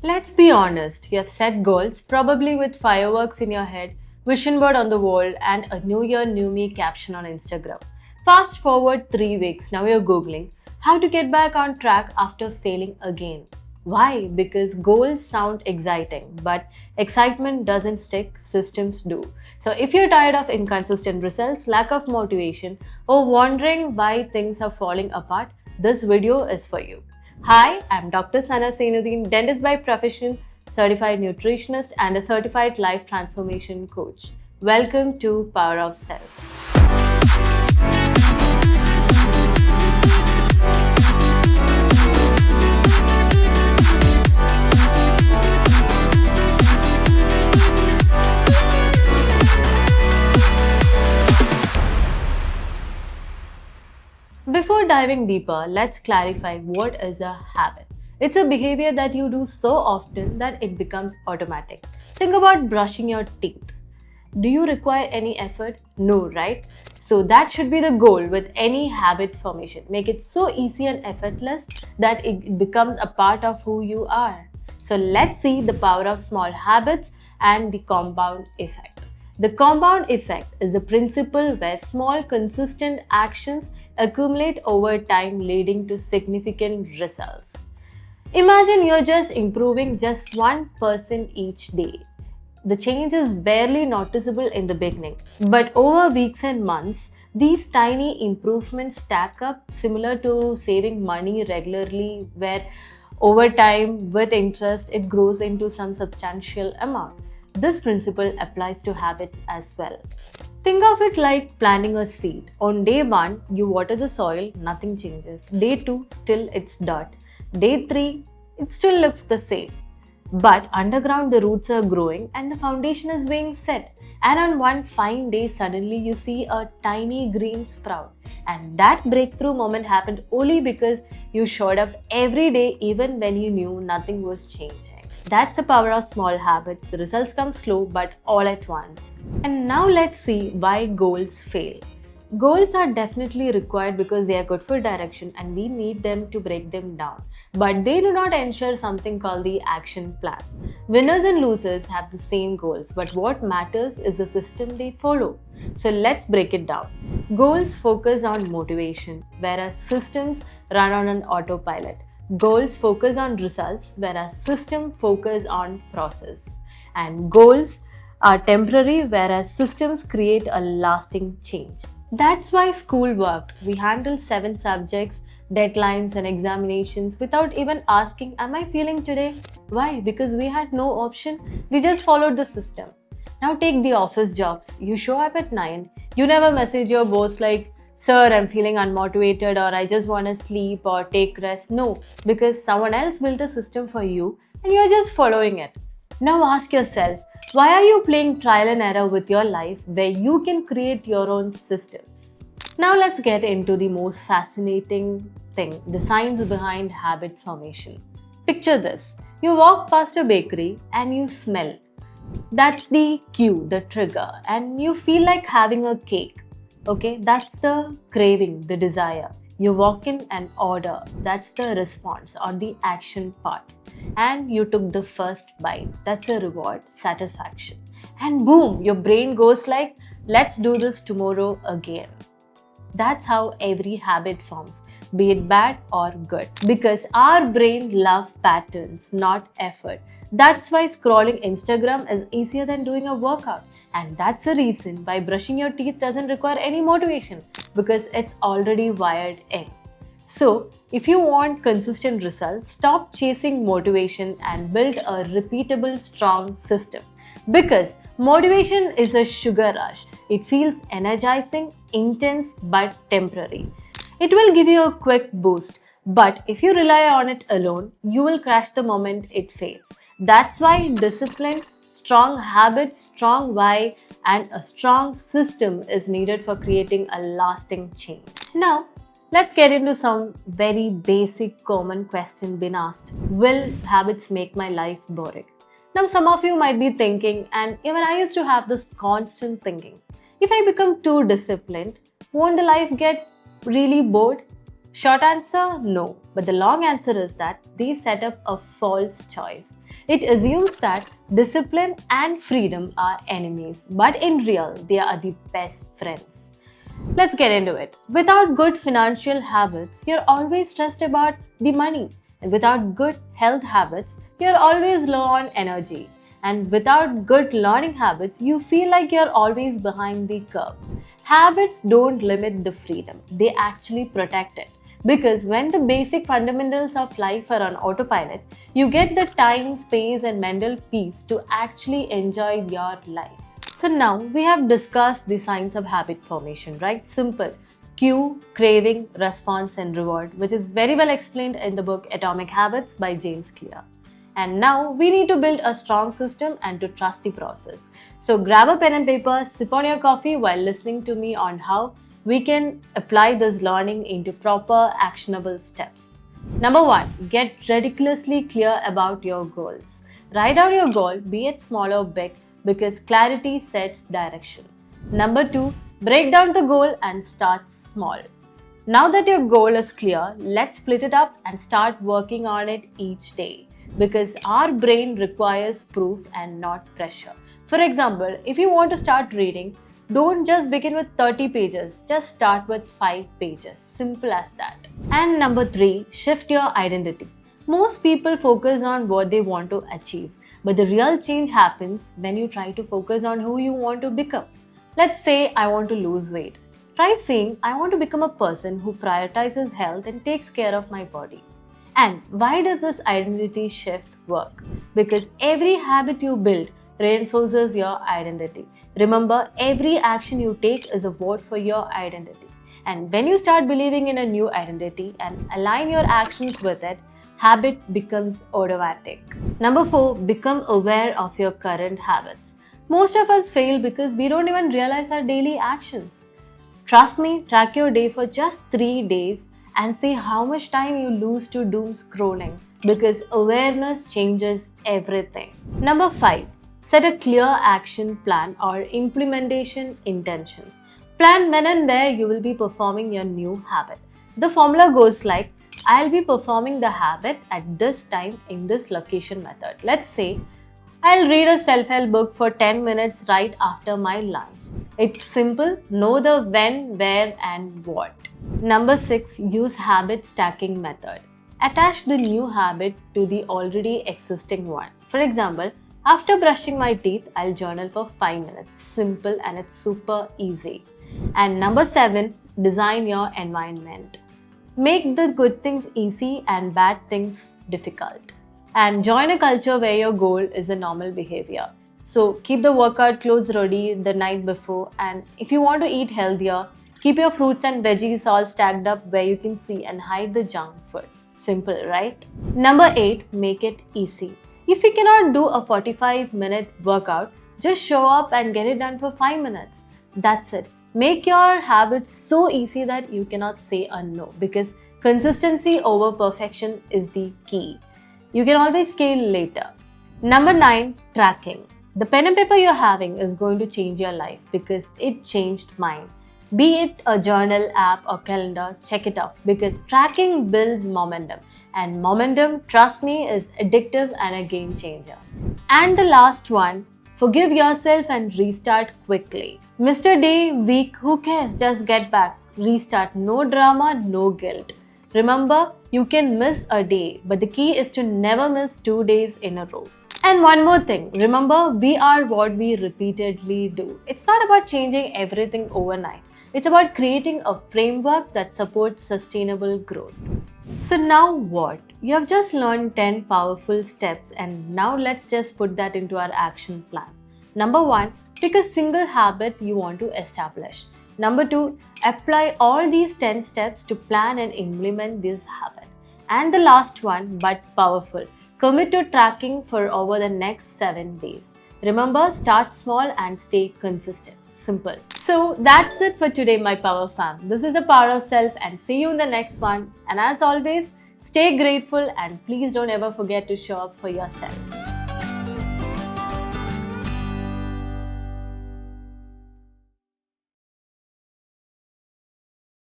Let's be honest, you have set goals, probably with fireworks in your head, vision board on the wall, and a New Year, New Me caption on Instagram. Fast forward 3 weeks, now you're Googling how to get back on track after failing again. Why? Because goals sound exciting, but excitement doesn't stick, systems do. So, if you're tired of inconsistent results, lack of motivation, or wondering why things are falling apart, this video is for you. Hi, I'm Dr. Sana Sainuddin, dentist by profession, certified nutritionist, and a certified life transformation coach. Welcome to Power of Self. Before diving deeper, let's clarify what is a habit. It's a behavior that you do so often that it becomes automatic. Think about brushing your teeth. Do you require any effort? No, right? So that should be the goal with any habit formation. Make it so easy and effortless that it becomes a part of who you are. So let's see the power of small habits and the compound effect. The compound effect is a principle where small, consistent actions accumulate over time, leading to significant results. Imagine you're just improving just 1% each day. The change is barely noticeable in the beginning, but over weeks and months, these tiny improvements stack up, similar to saving money regularly, where over time, with interest, it grows into some substantial amount. This principle applies to habits as well. Think of it like planting a seed. On day 1, you water the soil, nothing changes. Day 2, still it's dirt. Day 3, it still looks the same. But underground, the roots are growing and the foundation is being set. And on one fine day, suddenly you see a tiny green sprout. And that breakthrough moment happened only because you showed up every day, even when you knew nothing was changing. That's the power of small habits. The results come slow but all at once. And now let's see why goals fail. Goals are definitely required because they are good for direction and we need them to break them down. But they do not ensure something called the action plan. Winners and losers have the same goals, but what matters is the system they follow. So let's break it down. Goals focus on motivation, whereas systems run on an autopilot. Goals focus on results, whereas system focus on process. And goals are temporary, whereas systems create a lasting change. That's why school worked. We handled 7 subjects, deadlines and examinations without even asking, am I feeling today? Why? Because we had no option. We just followed the system. Now take the office jobs. You show up at 9. You never message your boss like, Sir, I'm feeling unmotivated, or I just want to sleep or take rest. No, because someone else built a system for you and you're just following it. Now ask yourself, why are you playing trial and error with your life where you can create your own systems? Now let's get into the most fascinating thing, the science behind habit formation. Picture this. You walk past a bakery and you smell. That's the cue, the trigger, and you feel like having a cake. Okay, that's the craving, the desire. You walk in and order. That's the response or the action part. And you took the first bite. That's a reward, satisfaction. And boom, your brain goes like, let's do this tomorrow again. That's how every habit forms, be it bad or good. Because our brain loves patterns, not effort. That's why scrolling Instagram is easier than doing a workout. And that's the reason why brushing your teeth doesn't require any motivation, because it's already wired in. So, if you want consistent results, stop chasing motivation and build a repeatable, strong system. Because motivation is a sugar rush. It feels energizing, intense, but temporary. It will give you a quick boost, but if you rely on it alone, you will crash the moment it fades. That's why discipline, strong habits, strong why, and a strong system is needed for creating a lasting change. Now, let's get into some very basic common question been asked. Will habits make my life boring? Now, some of you might be thinking, and even I used to have this constant thinking, if I become too disciplined, won't the life get really bored? Short answer, no. But the long answer is that they set up a false choice. It assumes that discipline and freedom are enemies, but in real, they are the best friends. Let's get into it. Without good financial habits, you're always stressed about the money. And without good health habits, you're always low on energy. And without good learning habits, you feel like you're always behind the curve. Habits don't limit the freedom, they actually protect it. Because when the basic fundamentals of life are on autopilot, you get the time, space, and mental peace to actually enjoy your life. So now we have discussed the science of habit formation, right? Simple. Cue, craving, response, and reward, which is very well explained in the book Atomic Habits by James Clear. And now we need to build a strong system and to trust the process. So grab a pen and paper, sip on your coffee while listening to me on how we can apply this learning into proper actionable steps. Number 1, get ridiculously clear about your goals. Write down your goal, be it small or big, because clarity sets direction. Number 2, break down the goal and start small. Now that your goal is clear, let's split it up and start working on it each day, because our brain requires proof and not pressure. For example, if you want to start reading, don't just begin with 30 pages, just start with 5 pages. Simple as that. And number 3, shift your identity. Most people focus on what they want to achieve, but the real change happens when you try to focus on who you want to become. Let's say I want to lose weight. Try saying I want to become a person who prioritizes health and takes care of my body. And why does this identity shift work? Because every habit you build reinforces your identity. Remember, every action you take is a vote for your identity. And when you start believing in a new identity and align your actions with it, habit becomes automatic. Number 4, become aware of your current habits. Most of us fail because we don't even realize our daily actions. Trust me, track your day for just 3 days and see how much time you lose to doom scrolling, because awareness changes everything. Number 5, set a clear action plan or implementation intention. Plan when and where you will be performing your new habit. The formula goes like, I'll be performing the habit at this time in this location method. Let's say, I'll read a self-help book for 10 minutes right after my lunch. It's simple, know the when, where, and what. Number 6, use habit stacking method. Attach the new habit to the already existing one. For example, after brushing my teeth, I'll journal for 5 minutes. Simple and it's super easy. And number 7, design your environment. Make the good things easy and bad things difficult. And join a culture where your goal is a normal behavior. So keep the workout clothes ready the night before, and if you want to eat healthier, keep your fruits and veggies all stacked up where you can see and hide the junk food. Simple, right? Number 8, make it easy. If you cannot do a 45-minute workout, just show up and get it done for 5 minutes. That's it. Make your habits so easy that you cannot say a no, because consistency over perfection is the key. You can always scale later. Number 9, tracking. The pen and paper you're having is going to change your life because it changed mine. Be it a journal, app, or calendar, check it off, because tracking builds momentum. And momentum, trust me, is addictive and a game changer. And the last one, forgive yourself and restart quickly. Mr. Day, week, who cares? Just get back. Restart. No drama, no guilt. Remember, you can miss a day, but the key is to never miss 2 days in a row. And one more thing, remember, we are what we repeatedly do. It's not about changing everything overnight. It's about creating a framework that supports sustainable growth. So now what? You have just learned 10 powerful steps, and now let's just put that into our action plan. Number 1, pick a single habit you want to establish. Number 2, apply all these 10 steps to plan and implement this habit. And the last one, but powerful, commit to tracking for over the next 7 days. Remember, start small and stay consistent. Simple. So that's it for today, my Power Fam. This is the Power of Self, and see you in the next one. And as always, stay grateful and please don't ever forget to show up for yourself.